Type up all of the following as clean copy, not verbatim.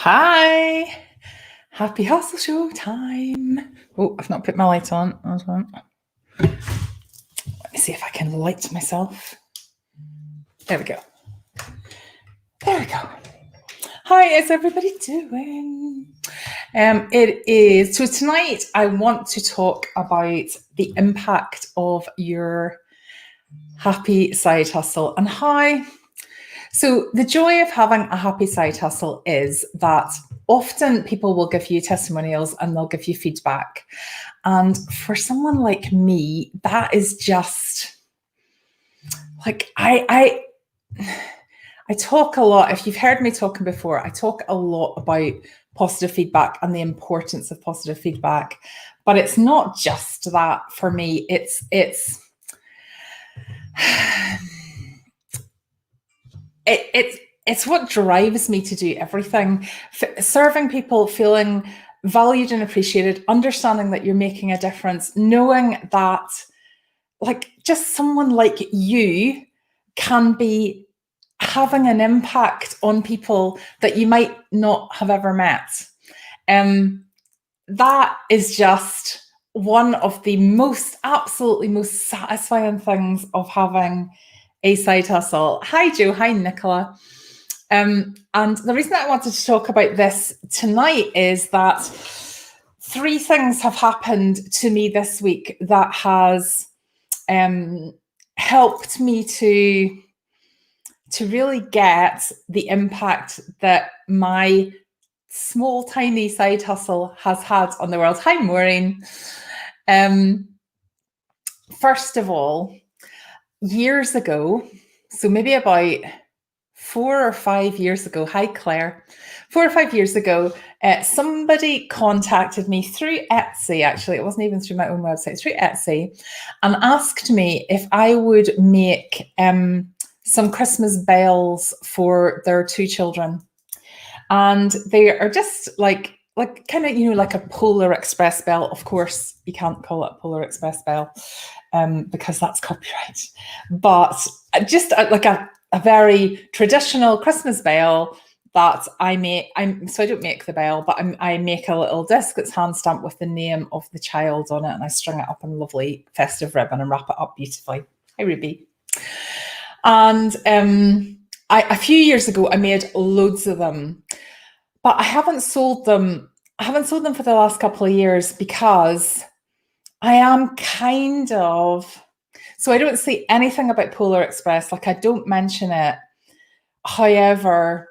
Hi, happy hustle show time. Oh, I've not put my light on. Hold on. Let me see if I can light myself. There we go. There we go. How is everybody doing? It is, so tonight I want to talk about the impact of your happy side hustle and how. So the joy of having a happy side hustle is that often people will give you testimonials and they'll give you feedback. And for someone like me, that is just like I talk a lot. If you've heard me talking before, I talk a lot about positive feedback and the importance of positive feedback. But it's not just that for me. It's what drives me to do everything. Serving people, feeling valued and appreciated, understanding that you're making a difference, knowing that like just someone like you can be having an impact on people that you might not have ever met. That is just one of the absolutely most satisfying things of having a side hustle. Hi, Joe. Hi, Nicola. And the reason I wanted to talk about this tonight is that 3 things have happened to me this week that has helped me to really get the impact that my small, tiny side hustle has had on the world. Hi, Maureen. First of all, years ago, so maybe about 4 or 5 years ago, hi Claire, 4 or 5 years ago, somebody contacted me through Etsy, actually, it wasn't even through my own website, through Etsy, and asked me if I would make some Christmas bells for their 2 children. And they are just like kind of, like a Polar Express bell. Of course, you can't call it a Polar Express bell because that's copyright. But just like a very traditional Christmas bell that I make. So I don't make the bell, but I make a little disc that's hand stamped with the name of the child on it, and I string it up in lovely festive ribbon and wrap it up beautifully. Hi, Ruby. And a few years ago, I made loads of them, but I haven't sold them. I haven't sold them for the last couple of years because I am kind of, so I don't say anything about Polar Express, like I don't mention it. However,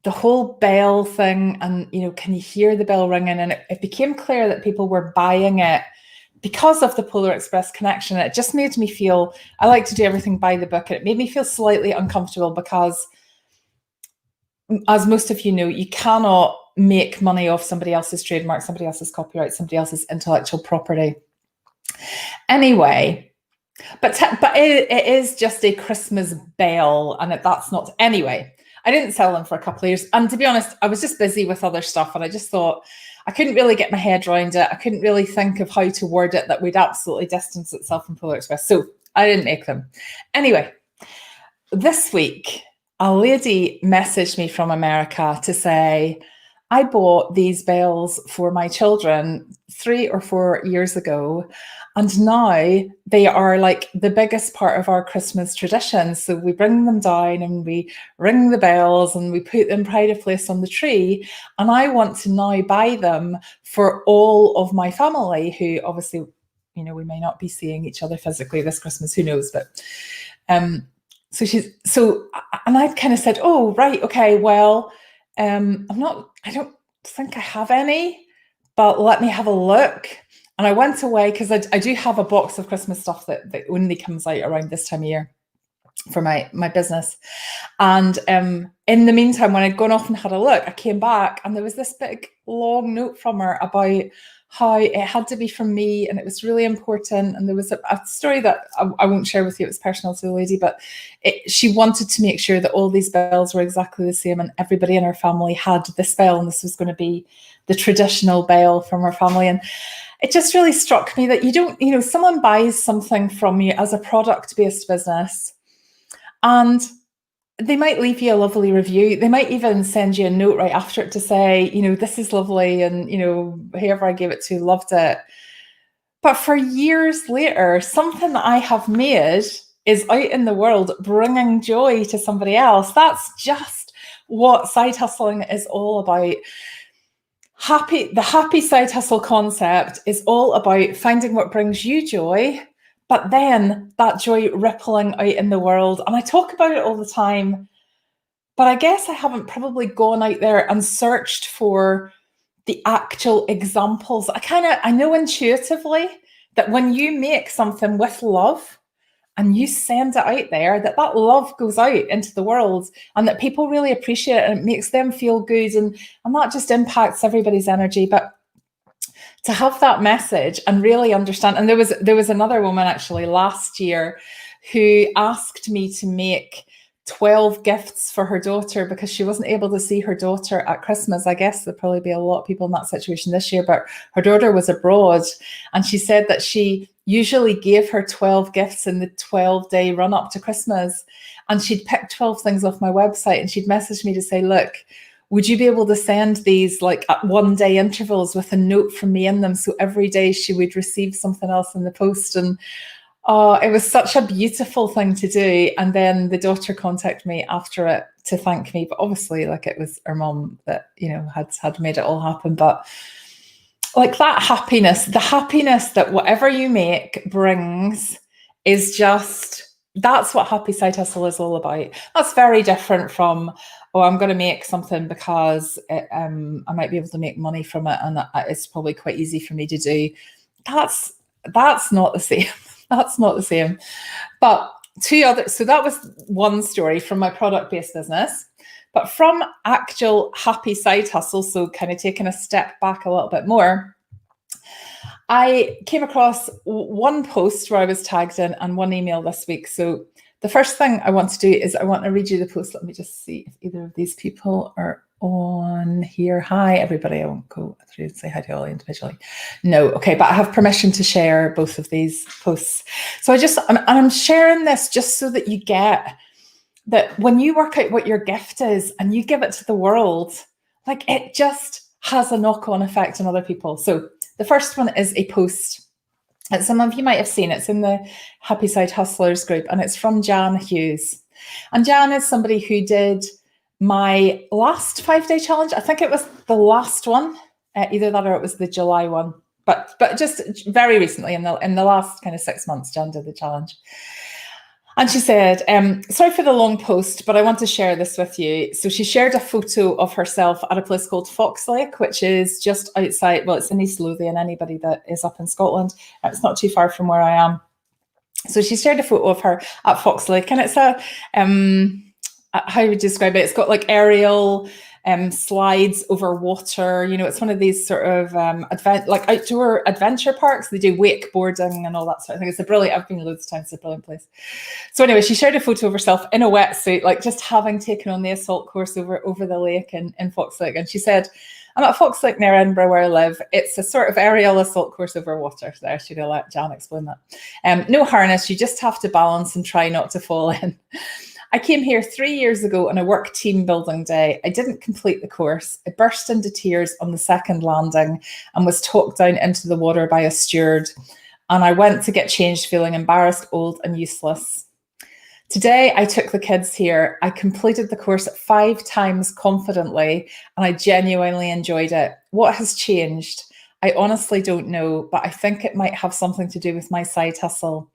the whole bell thing and, can you hear the bell ringing? And it became clear that people were buying it because of the Polar Express connection. It just made me feel, I like to do everything by the book. And it made me feel slightly uncomfortable because, as most of you know, you cannot make money off somebody else's trademark, somebody else's copyright, somebody else's intellectual property. Anyway, but it is just a Christmas bell, and that's not. Anyway, I didn't sell them for a couple of years, and to be honest, I was just busy with other stuff, and I just thought I couldn't really get my head around it. I couldn't really think of how to word it that would absolutely distance itself from Polar Express, so I didn't make them. Anyway, this week, a lady messaged me from America to say, I bought these bells for my children 3 or 4 years ago, and now they are like the biggest part of our Christmas tradition. So we bring them down and we ring the bells and we put them pride of place on the tree. And I want to now buy them for all of my family, who obviously, we may not be seeing each other physically this Christmas, who knows, but and I kind of said, oh, right, okay, well, I don't think I have any, but let me have a look. And I went away because I do have a box of Christmas stuff that only comes out around this time of year for my business. And in the meantime, when I'd gone off and had a look, I came back and there was this big long note from her about how it had to be from me and it was really important. And there was a story that I won't share with you. It was personal to the lady, but she wanted to make sure that all these bells were exactly the same and everybody in her family had this bell, and this was going to be the traditional bell from her family. And it just really struck me that you don't, someone buys something from you as a product-based business, and they might leave you a lovely review. They might even send you a note right after it to say, this is lovely, and whoever I gave it to loved it. But for years later, something that I have made is out in the world bringing joy to somebody else. That's just what side hustling is all about. The happy side hustle concept is all about finding what brings you joy, but then that joy rippling out in the world. And I talk about it all the time, but I guess I haven't probably gone out there and searched for the actual examples. I know intuitively that when you make something with love and you send it out there, that love goes out into the world and that people really appreciate it and it makes them feel good, and that just impacts everybody's energy. But to have that message and really understand, and there was another woman actually last year who asked me to make 12 gifts for her daughter because she wasn't able to see her daughter at Christmas. I guess there'll probably be a lot of people in that situation this year, but her daughter was abroad, and she said that she usually gave her 12 gifts in the 12-day run up to Christmas, and she'd picked 12 things off my website, and she'd messaged me to say, look, would you be able to send these like at 1-day intervals with a note from me in them? So every day she would receive something else in the post. And it was such a beautiful thing to do. And then the daughter contacted me after it to thank me. But obviously, like, it was her mum that, had made it all happen. But like that happiness, the happiness that whatever you make brings is just, that's what happy side hustle is all about. That's very different from, I'm going to make something because I might be able to make money from it, and it's probably quite easy for me to do. That's not the same. That's not the same. But so that was one story from my product-based business. But from actual happy side hustle, so kind of taking a step back a little bit more, I came across one post where I was tagged in and one email this week. So the first thing I want to do is I want to read you the post. Let me just see if either of these people are on here. Hi, everybody. I won't go through and say hi to all individually. No, okay, but I have permission to share both of these posts. So I'm sharing this just so that you get that when you work out what your gift is and you give it to the world, like, it just has a knock-on effect on other people. So the first one is a post that some of you might have seen. It's in the Happy Side Hustlers group, and it's from Jan Hughes. And Jan is somebody who did my last 5-day challenge. I think it was the last one, either that or it was the July one. But just very recently, in the last kind of 6 months, Jan did the challenge. And she said, sorry for the long post, but I want to share this with you. So she shared a photo of herself at a place called Fox Lake, which is just outside, well, it's in East Lothian, anybody that is up in Scotland. It's not too far from where I am. So she shared a photo of her at Fox Lake, and it's how would you describe it? It's got like aerial slides over water. It's one of these sort of outdoor adventure parks. They do wakeboarding and all that sort of thing. It's a brilliant, I've been loads of times, it's a brilliant place. So anyway, she shared a photo of herself in a wetsuit, like just having taken on the assault course over the lake in Fox Lake. And she said, I'm at Fox Lake near Edinburgh where I live. It's a sort of aerial assault course over water. So I should have let Jan explain that. No harness, you just have to balance and try not to fall in. I came here 3 years ago on a work team building day. I didn't complete the course. I burst into tears on the second landing and was talked down into the water by a steward. And I went to get changed feeling embarrassed, old and useless. Today, I took the kids here. I completed the course 5 times confidently, and I genuinely enjoyed it. What has changed? I honestly don't know, but I think it might have something to do with my side hustle.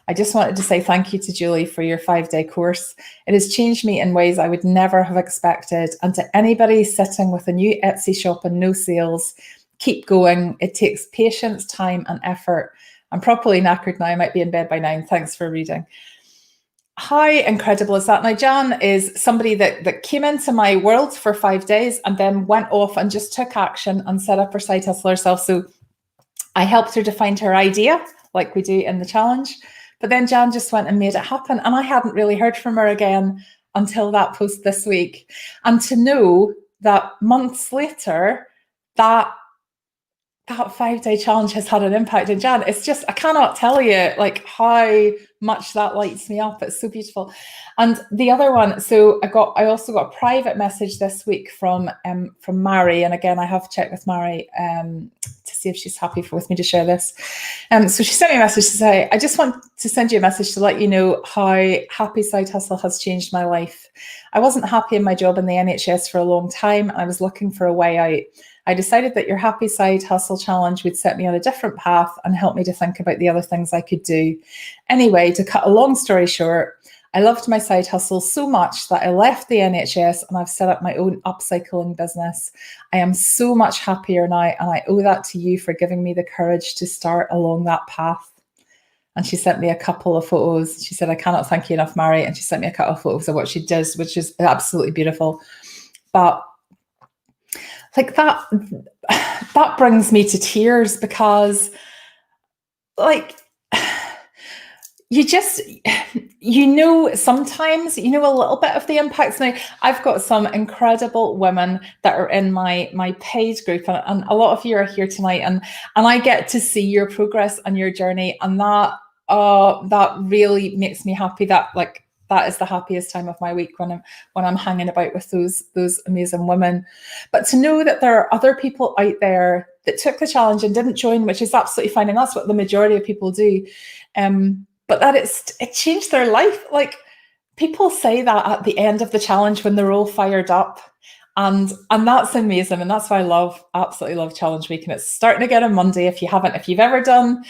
I just wanted to say thank you to Julie for your 5-day course. It has changed me in ways I would never have expected. And to anybody sitting with a new Etsy shop and no sales, keep going. It takes patience, time, and effort. I'm properly knackered now. I might be in bed by 9. Thanks for reading. How incredible is that? Now, Jan is somebody that came into my world for 5 days and then went off and just took action and set up her side hustle herself. So I helped her to find her idea, like we do in the challenge. But then Jan just went and made it happen. And I hadn't really heard from her again until that post this week. And to know that months later, that that 5-day challenge has had an impact in Jan. It's just, I cannot tell you like how much that lights me up. It's so beautiful. And the other one, so I also got a private message this week from Mary. And again, I have checked with Mary to see if she's happy with me to share this. So she sent me a message to say, I just want to send you a message to let you know how Happy Side Hustle has changed my life. I wasn't happy in my job in the NHS for a long time. And I was looking for a way out. I decided that your Happy Side Hustle challenge would set me on a different path and help me to think about the other things I could do. Anyway, to cut a long story short, I loved my side hustle so much that I left the NHS and I've set up my own upcycling business. I am so much happier now, and I owe that to you for giving me the courage to start along that path. And she sent me a couple of photos. She said, I cannot thank you enough, Mary. And she sent me a couple of photos of what she does, which is absolutely beautiful. But like that brings me to tears, because like you just, sometimes, a little bit of the impacts. Now, I've got some incredible women that are in my paid group, and a lot of you are here tonight, and I get to see your progress and your journey, and that really makes me happy. That is the happiest time of my week, when I'm hanging about with those amazing women. But to know that there are other people out there that took the challenge and didn't join, which is absolutely fine, and that's what the majority of people do. But that it changed their life. Like, people say that at the end of the challenge when they're all fired up. And that's amazing. And that's why I absolutely love Challenge Week. And it's starting again on Monday. If you've ever done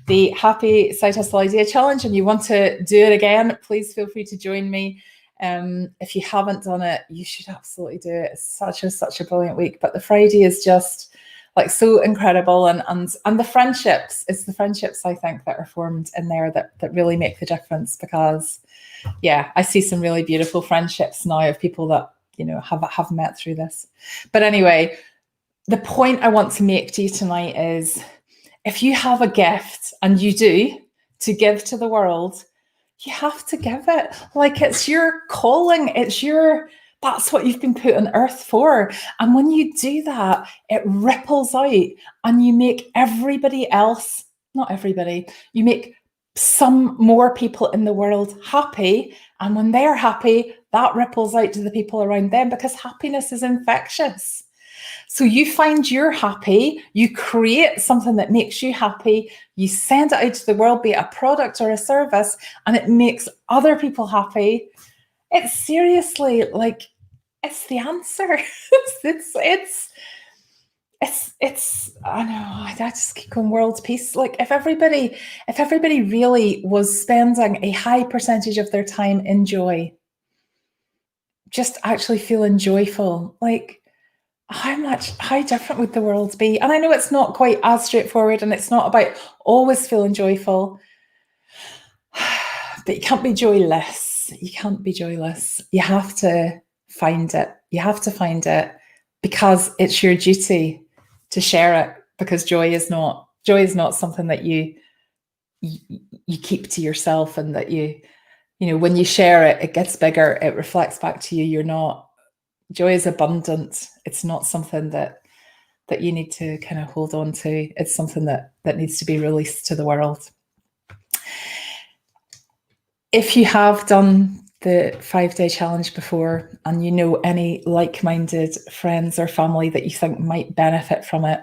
the Happy Side Hustle Idea Challenge and you want to do it again, please feel free to join me. If you haven't done it, you should absolutely do it. It's such a brilliant week. But the Friday is just like so incredible, and the friendships, it's the friendships I think that are formed in there that really make the difference, because I see some really beautiful friendships now of people that have met through this. But anyway, the point I want to make to you tonight is, if you have a gift, and you do, to give to the world, you have to give it. Like, it's your calling, that's what you've been put on earth for. And when you do that, it ripples out, and you make everybody else, not everybody, you make some more people in the world happy. And when they're happy, that ripples out to the people around them, because happiness is infectious. So you find you're happy, you create something that makes you happy, you send it out to the world, be it a product or a service, and it makes other people happy. It's seriously like, it's the answer. It's I know, I just keep going, world peace. Like, if everybody really was spending a high percentage of their time in joy, just actually feeling joyful, like, how different would the world be? And I know it's not quite as straightforward, and it's not about always feeling joyful, but you can't be joyless. You can't be joyless. You have to find it. Because it's your duty to share it, because joy is not something that you keep to yourself, and that when you share it, it gets bigger, it reflects back to you. Joy is abundant. It's not something that you need to kind of hold on to. It's something that needs to be released to the world. If you have done the 5-day challenge before, and you know any like-minded friends or family that you think might benefit from it,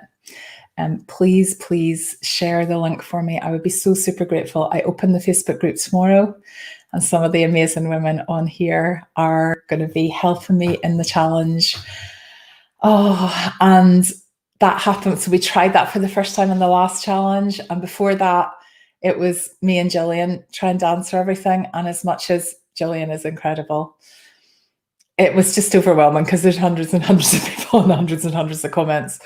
please share the link for me. I would be so super grateful. I open the Facebook group tomorrow, and some of the amazing women on here are going to be helping me in the challenge. Oh, and that happened. So we tried that for the first time in the last challenge, and before that, it was me and Gillian trying to answer everything. And as much as Gillian is incredible, it was just overwhelming, because there's hundreds and hundreds of people and hundreds of comments.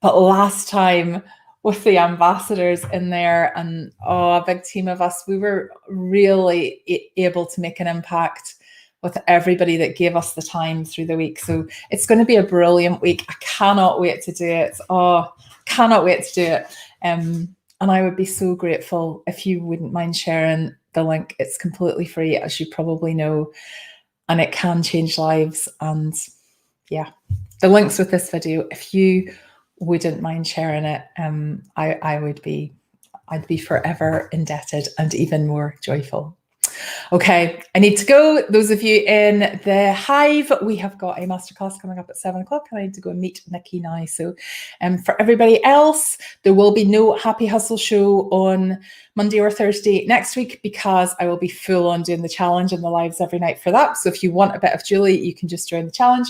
But last time, with the ambassadors in there, and a big team of us, we were really able to make an impact with everybody that gave us the time through the week. So it's going to be a brilliant week. I cannot wait to do it. Cannot wait to do it. And I would be so grateful if you wouldn't mind sharing the link. It's completely free, as you probably know, and it can change lives. And the links with this video, if you wouldn't mind sharing it, I'd be forever indebted and even more joyful. Okay, I need to go. Those of you in the Hive, we have got a masterclass coming up at 7 o'clock, and I need to go and meet Nikki now. So for everybody else, there will be no Happy Hustle show on Monday or Thursday next week, because I will be full on doing the challenge and the lives every night for that. So if you want a bit of Julie, you can just join the challenge.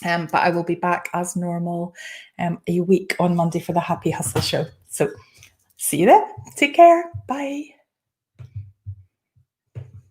But I will be back as normal a week on Monday for the Happy Hustle show. So see you there. Take care. Bye.